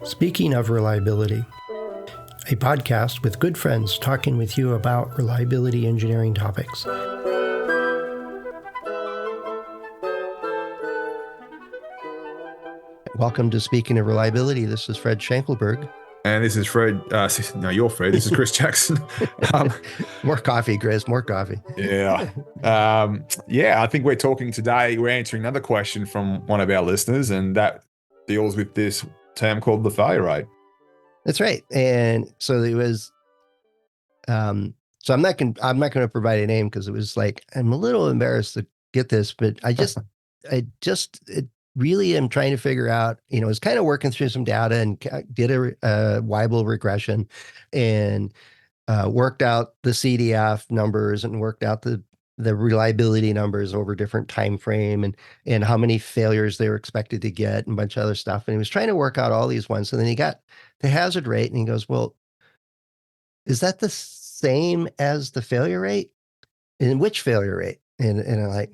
Speaking of reliability, a podcast with good friends talking with you about reliability engineering topics. Welcome to Speaking of Reliability. This is Fred Schenkelberg. And this is Fred. No, you're Fred. This is Chris Jackson. More coffee, Chris. More coffee. Yeah. I think we're talking today. We're answering another question from one of our listeners, and that deals with this term called the failure rate. That's right. And so it was. So I'm not going to provide a name because it was like I'm a little embarrassed to get this, but I really am trying to figure out, I was kind of working through some data and did a Weibull regression and worked out the CDF numbers and worked out the reliability numbers over different time frame and how many failures they were expected to get and a bunch of other stuff. And he was trying to work out all these ones. And then he got the hazard rate and he goes, well, is that the same as the failure rate? And which failure rate? And I'm like,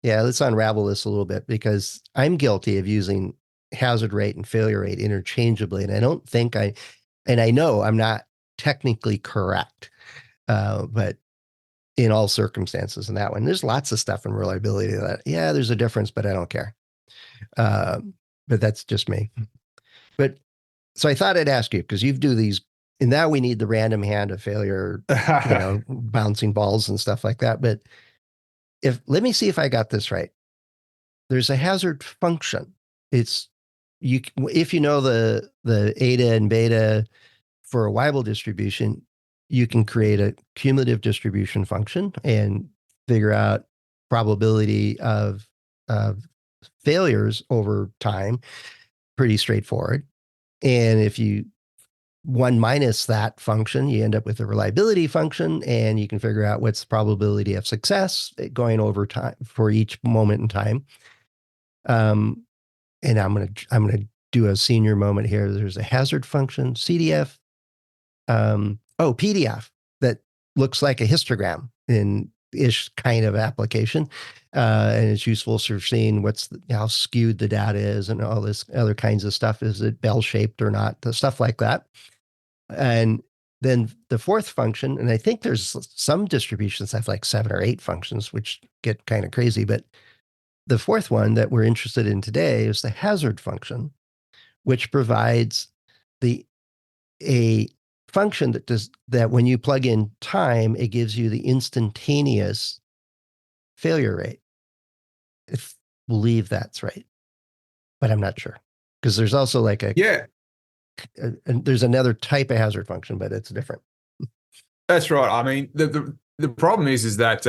yeah, let's unravel this a little bit because I'm guilty of using hazard rate and failure rate interchangeably. And I don't think I know I'm not technically correct, but in all circumstances in that one, there's lots of stuff in reliability that, yeah, there's a difference, but I don't care. But that's just me. But so I thought I'd ask you, because you do these, and now we need the random hand of failure, bouncing balls and stuff like that. But let me see if I got this right. There's a hazard function. If you know the eta and beta for a Weibull distribution, you can create a cumulative distribution function and figure out probability of failures over time. Pretty straightforward. And if you one minus that function, you end up with a reliability function, and you can figure out what's the probability of success going over time for each moment in time. And I'm gonna do a senior moment here. There's a hazard function, CDF, PDF that looks like a histogram in ish kind of application, and it's useful for seeing how skewed the data is and all this other kinds of stuff. Is it bell shaped or not? The stuff like that. And then the fourth function, and I think there's some distributions that have like 7 or 8 functions, which get kind of crazy. But the fourth one that we're interested in today is the hazard function, which provides a function that when you plug in time, it gives you the instantaneous failure rate. I believe that's right, but I'm not sure because there's also like there's another type of hazard function, but it's different. That's right. I mean, the problem is that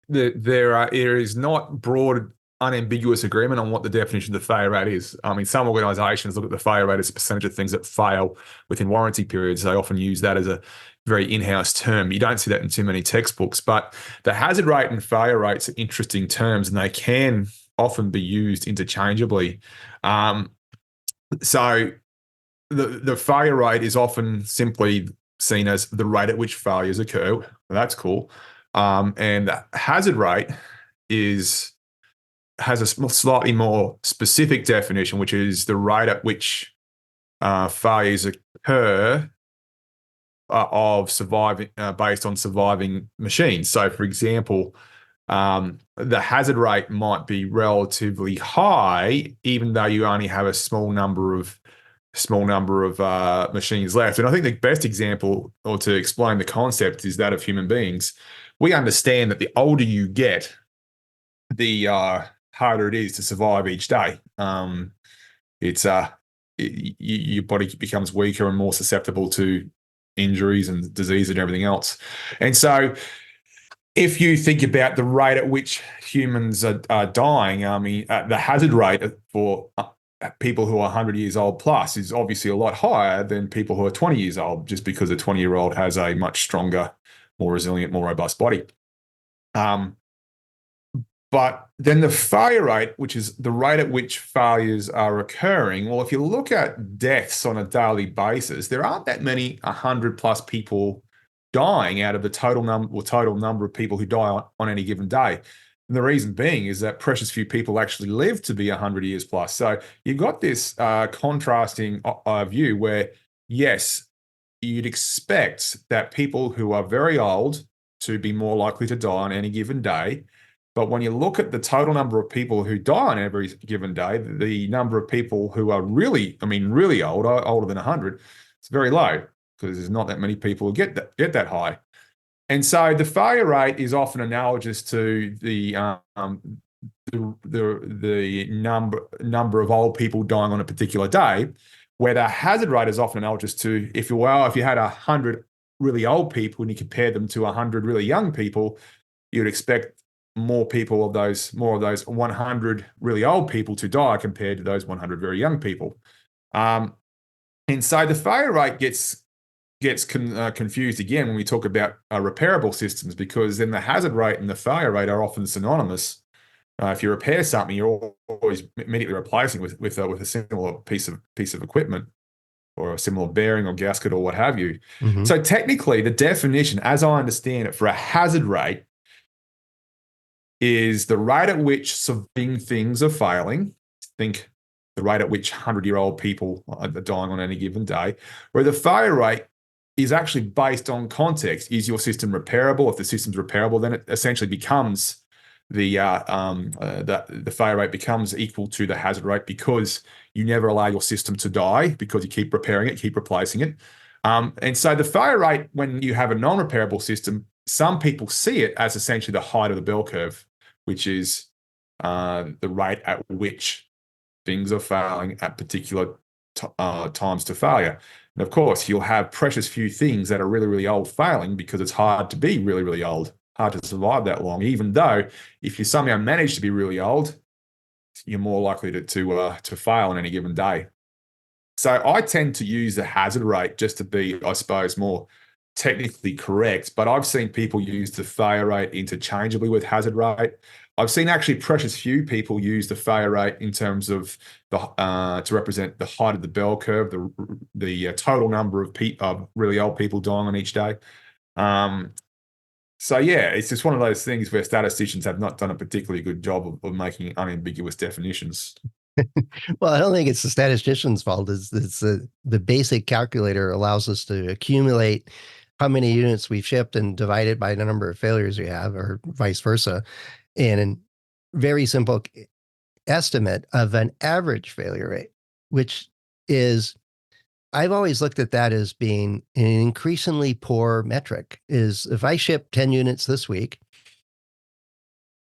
there is not broad, unambiguous agreement on what the definition of the failure rate is. I mean, some organizations look at the failure rate as a percentage of things that fail within warranty periods. They often use that as a very in-house term. You don't see that in too many textbooks, but the hazard rate and failure rates are interesting terms, and they can often be used interchangeably. So the failure rate is often simply seen as the rate at which failures occur. Well, that's cool. And the hazard rate has a slightly more specific definition, which is the rate at which failures occur of surviving based on surviving machines. So, for example, the hazard rate might be relatively high, even though you only have a small number of machines left. And I think the best example, or to explain the concept, is that of human beings. We understand that the older you get, the harder it is to survive each day. Your body becomes weaker and more susceptible to injuries and disease and everything else. And so if you think about the rate at which humans are dying, I mean, the hazard rate for people who are 100 years old plus is obviously a lot higher than people who are 20 years old, just because a 20-year-old has a much stronger, more resilient, more robust body. But then the failure rate, which is the rate at which failures are occurring, well, if you look at deaths on a daily basis, there aren't that many 100 plus people dying out of the total number of people who die on any given day. And the reason being is that precious few people actually live to be 100 years plus. So you've got this contrasting view where, yes, you'd expect that people who are very old to be more likely to die on any given day. But when you look at the total number of people who die on every given day, the number of people who are really, I mean, really old, older than 100, it's very low because there's not that many people who get that high. And so the failure rate is often analogous to the number of old people dying on a particular day, where the hazard rate is often analogous to if you had 100 really old people and you compare them to 100 really young people, you'd expect more of those 100 really old people to die compared to those 100 very young people. And so the failure rate gets confused again when we talk about repairable systems, because then the hazard rate and the failure rate are often synonymous. If you repair something, you're always immediately replacing with a similar piece of equipment or a similar bearing or gasket or what have you. Mm-hmm. So technically, the definition, as I understand it, for a hazard rate is the rate at which surviving things are failing. Think the rate at which 100-year-old people are dying on any given day, where the failure rate is actually based on context. Is your system repairable? If the system's repairable, then it essentially becomes the failure rate becomes equal to the hazard rate, because you never allow your system to die because you keep repairing it, keep replacing it. And so the failure rate, when you have a non-repairable system, some people see it as essentially the height of the bell curve, which is the rate at which things are failing at particular times to failure. And of course, you'll have precious few things that are really, really old failing, because it's hard to be really, really old, hard to survive that long, even though if you somehow manage to be really old, you're more likely to fail on any given day. So I tend to use the hazard rate just to be, I suppose, more technically correct, but I've seen people use the failure rate interchangeably with hazard rate. I've seen actually precious few people use the failure rate in terms of to represent the height of the bell curve, the total number of really old people dying on each day. So yeah, it's just one of those things where statisticians have not done a particularly good job of making unambiguous definitions. Well, I don't think it's the statistician's fault. It's the basic calculator allows us to accumulate how many units we've shipped and divide it by the number of failures we have, or vice versa. And a very simple estimate of an average failure rate, which is, I've always looked at that as being an increasingly poor metric. Is if I ship 10 units this week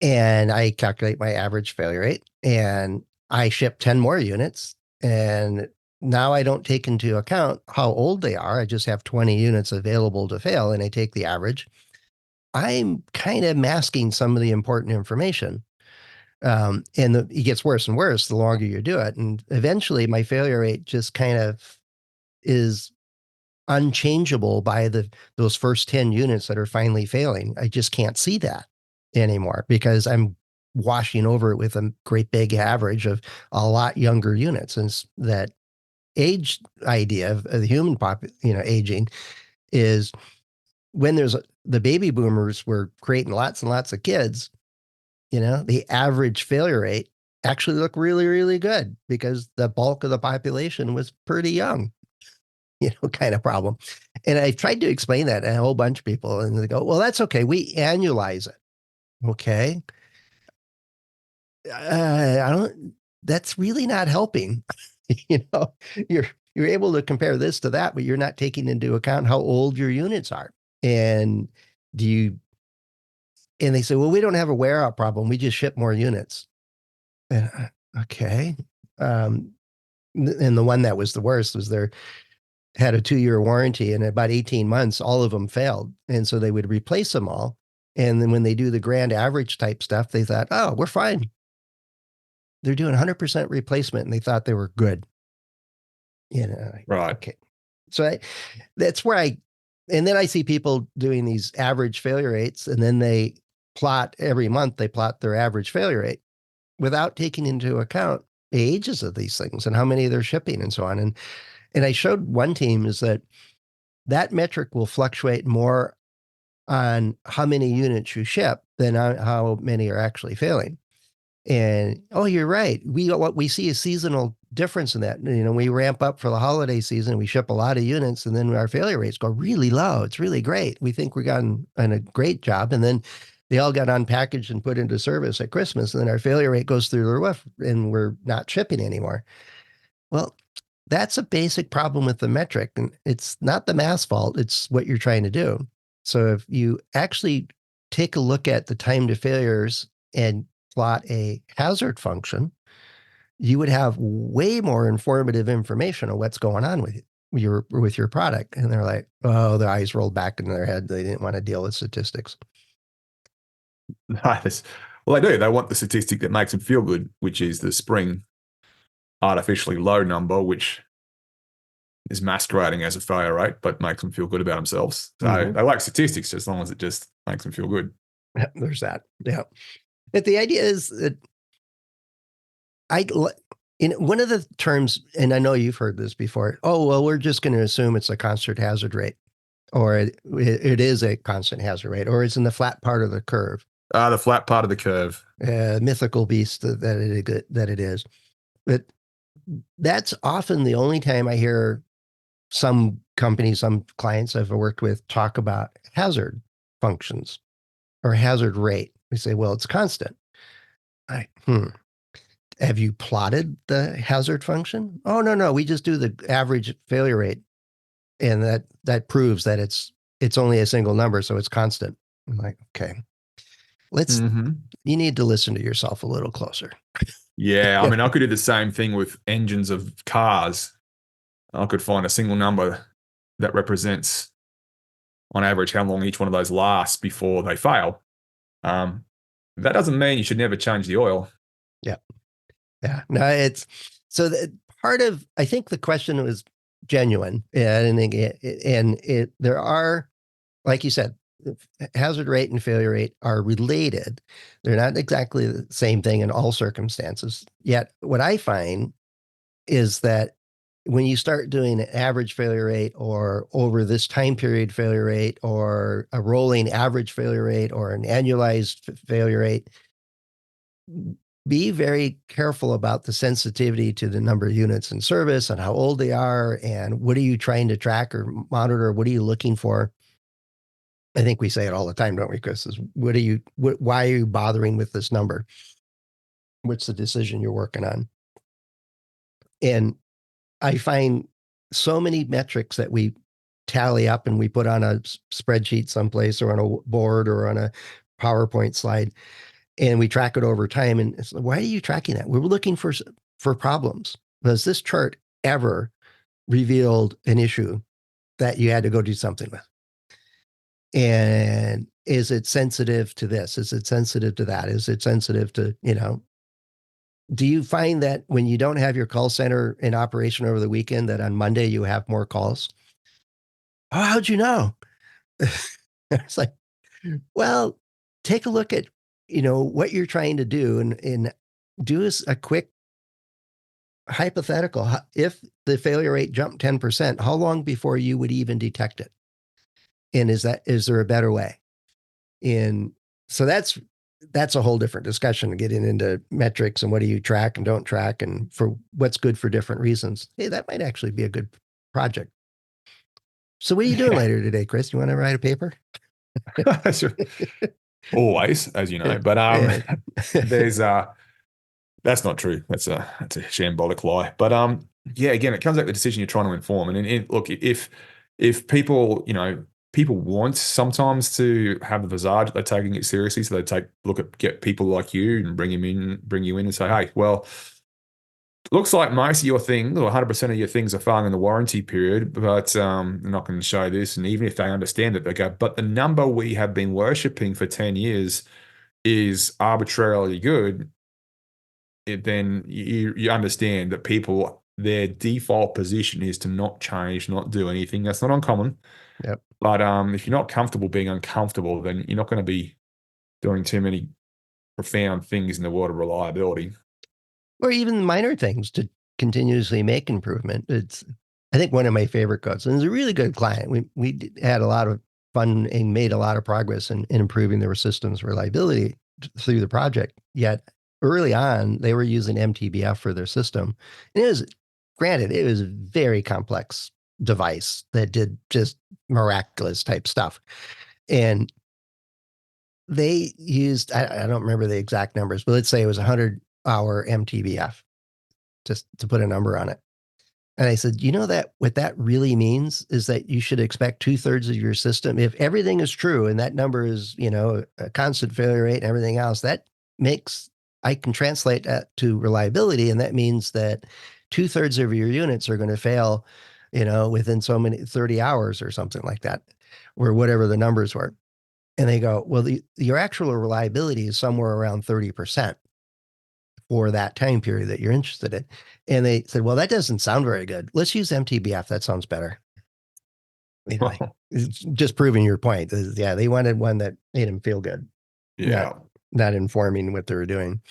and I calculate my average failure rate, and I ship 10 more units, and now I don't take into account how old they are. I just have 20 units available to fail, and I take the average. I'm kind of masking some of the important information. And it gets worse and worse the longer you do it. And eventually my failure rate just kind of is unchangeable by those first 10 units that are finally failing. I just can't see that anymore because I'm washing over it with a great big average of a lot younger units. And that age idea of the human aging is when the baby boomers were creating lots and lots of kids, the average failure rate actually looked really, really good because the bulk of the population was pretty young, kind of problem. And I tried to explain that to a whole bunch of people, and they go, well, that's okay. We annualize it. Okay. That's really not helping. You're able to compare this to that, but you're not taking into account how old your units are. And and they say, well, we don't have a wear out problem. We just ship more units. And, okay. And the one that was the worst was had a 2-year warranty, and about 18 months, all of them failed. And so they would replace them all. And then when they do the grand average type stuff, they thought, oh, we're fine. They're doing 100% replacement, and they thought they were good. Right. Okay. So that's where and then I see people doing these average failure rates, and then they plot every month, they plot their average failure rate without taking into account the ages of these things and how many they're shipping and so on. And I showed one team is that metric will fluctuate more on how many units you ship than on how many are actually failing. And oh, you're right. What we see is seasonal difference in that. We ramp up for the holiday season, we ship a lot of units, and then our failure rates go really low. It's really great. We think we're gotten a great job, and then they all got unpackaged and put into service at Christmas, and then our failure rate goes through the roof, and we're not shipping anymore. Well, that's a basic problem with the metric, and it's not the math's fault. It's what you're trying to do. So if you actually take a look at the time to failures and plot a hazard function, you would have way more informative information on what's going on with your product. And they're like, oh, their eyes rolled back in their head. They didn't want to deal with statistics. Nice. Well, they do. They want the statistic that makes them feel good, which is the spring artificially low number, which is masquerading as a failure rate, but makes them feel good about themselves. So they like statistics as long as it just makes them feel good. There's that. Yeah. But the idea is that in one of the terms, and I know you've heard this before, oh, well, we're just going to assume it's a constant hazard rate, or it is a constant hazard rate, or it's in the flat part of the curve. The flat part of the curve. Mythical beast that it is. But that's often the only time I hear some companies, some clients I've worked with talk about hazard functions or hazard rate. We say, well, it's constant. Have you plotted the hazard function? Oh, no. We just do the average failure rate. And that proves that it's only a single number, so it's constant. I'm like, okay, you need to listen to yourself a little closer. Yeah. I mean, I could do the same thing with engines of cars. I could find a single number that represents, on average, how long each one of those lasts before they fail. That doesn't mean you should never change the oil. Yeah. Yeah. No, it's so that part of, I think the question was genuine. And there are, like you said, hazard rate and failure rate are related. They're not exactly the same thing in all circumstances. Yet what I find is that when you start doing an average failure rate or over this time period failure rate or a rolling average failure rate or an annualized failure rate, be very careful about the sensitivity to the number of units in service and how old they are and what are you trying to track or monitor? What are you looking for? I think we say it all the time, don't we, Chris? Is why are you bothering with this number? What's the decision you're working on? And I find so many metrics that we tally up and we put on a spreadsheet someplace or on a board or on a PowerPoint slide, and we track it over time. And it's like, why are you tracking that? We're looking for problems. Has this chart ever revealed an issue that you had to go do something with? And is it sensitive to this? Is it sensitive to that? Is it sensitive to, do you find that when you don't have your call center in operation over the weekend, that on Monday you have more calls? Oh, how'd you know? It's like, well, take a look at, what you're trying to do and do a quick hypothetical. If the failure rate jumped 10%, how long before you would even detect it? And is there a better way? And so that's a whole different discussion, getting into metrics and what do you track and don't track and for what's good for different reasons. Hey, that might actually be a good project. So what are you doing later today, Chris? You want to write a paper? Always, as you know, but there's that's not true. That's a shambolic lie. But yeah, again, it comes back to the decision you're trying to inform. And look, if people, people want sometimes to have the visage, they're taking it seriously. So they get people like you and bring you in and say, hey, well, looks like most of your things or 100% of your things are failing in the warranty period, but they're not going to show this. And even if they understand it, they go, but the number we have been worshipping for 10 years is arbitrarily good. Then you understand that people, their default position is to not change, not do anything. That's not uncommon. Yep. But if you're not comfortable being uncomfortable, then you're not going to be doing too many profound things in the world of reliability. Or even minor things to continuously make improvement. I think one of my favorite quotes, and it's a really good client. We had a lot of and made a lot of progress in improving their system's reliability through the project. Yet early on, they were using MTBF for their system. And granted, it was a very complex device that did just miraculous type stuff. And they used, I don't remember the exact numbers, but let's say it was 100-hour MTBF, just to put a number on it. And I said, you know that what that really means is that you should expect 2/3 of your system. If everything is true and that number is, a constant failure rate and everything else, I can translate that to reliability. And that means that 2/3 of your units are going to fail, within so many 30 hours or something like that, or whatever the numbers were. And they go, well, your actual reliability is somewhere around 30% for that time period that you're interested in. And they said, well, that doesn't sound very good. Let's use MTBF. That sounds better. It's just proving your point. Yeah, they wanted one that made them feel good. Yeah. Not informing what they were doing.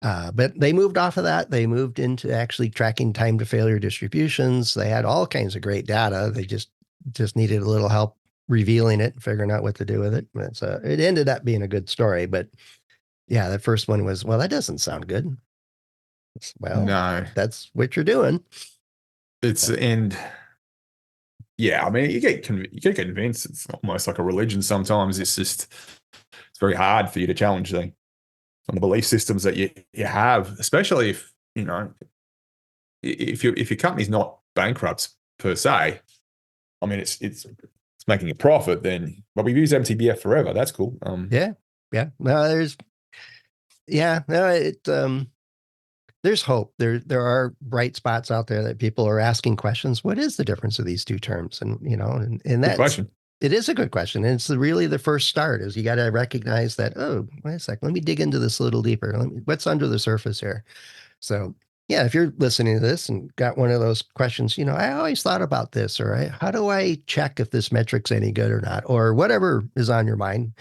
But they moved off of that. They moved into actually tracking time to failure distributions. They had all kinds of great data. They just needed a little help revealing it and figuring out what to do with it. So it ended up being a good story. But yeah, the first one was, well, that doesn't sound good. Well, No, that's what you're doing. and yeah, I mean, you get convinced. It's almost like a religion sometimes. It's very hard for you to challenge the belief systems that you have, especially if if your company's not bankrupt per se. I mean, it's making a profit. Then, but we've used MTBF forever. That's cool. Yeah. No, there's hope. There are bright spots out there that people are asking questions. What is the difference of these two terms? And and good question. It is a good question. And it's really the first start is you got to recognize that, oh, wait a second, let me dig into this a little deeper. What's under the surface here? So yeah, if you're listening to this and got one of those questions, I always thought about this, or how do I check if this metric's any good or not, or whatever is on your mind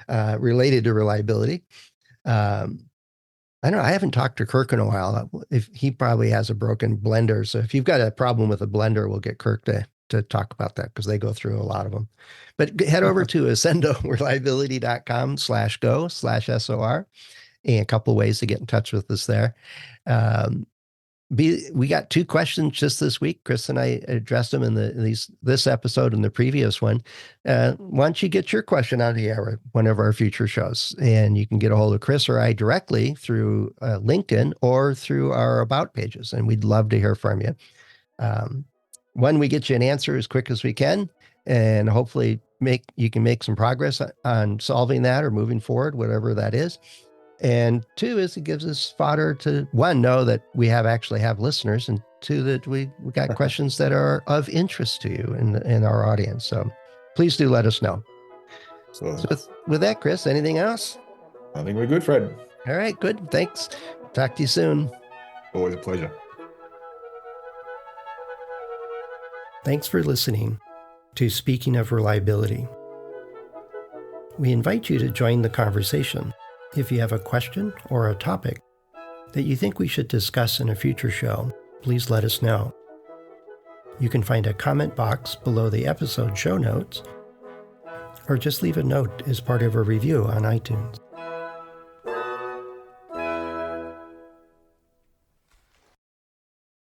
related to reliability. I don't know. I haven't talked to Kirk in a while. If he probably has a broken blender. So if you've got a problem with a blender, we'll get Kirk to talk about that because they go through a lot of them. But head over to ascendoreliability.com/go/SOR, and a couple of ways to get in touch with us there. We got 2 questions just this week. Chris and I addressed them in this episode and the previous one. Why don't you get your question out of the air one of our future shows? And you can get a hold of Chris or I directly through LinkedIn or through our About pages. And we'd love to hear from you. One, we get you an answer as quick as we can, and hopefully you can make some progress on solving that or moving forward, whatever that is. And 2 is it gives us fodder to, 1, know that we actually have listeners, and 2, that we got questions that are of interest to you in our audience. So please do let us know. So with that, Chris, anything else? I think we're good, Fred. All right, good. Thanks. Talk to you soon. Always a pleasure. Thanks for listening to Speaking of Reliability. We invite you to join the conversation. If you have a question or a topic that you think we should discuss in a future show, please let us know. You can find a comment box below the episode show notes, or just leave a note as part of a review on iTunes.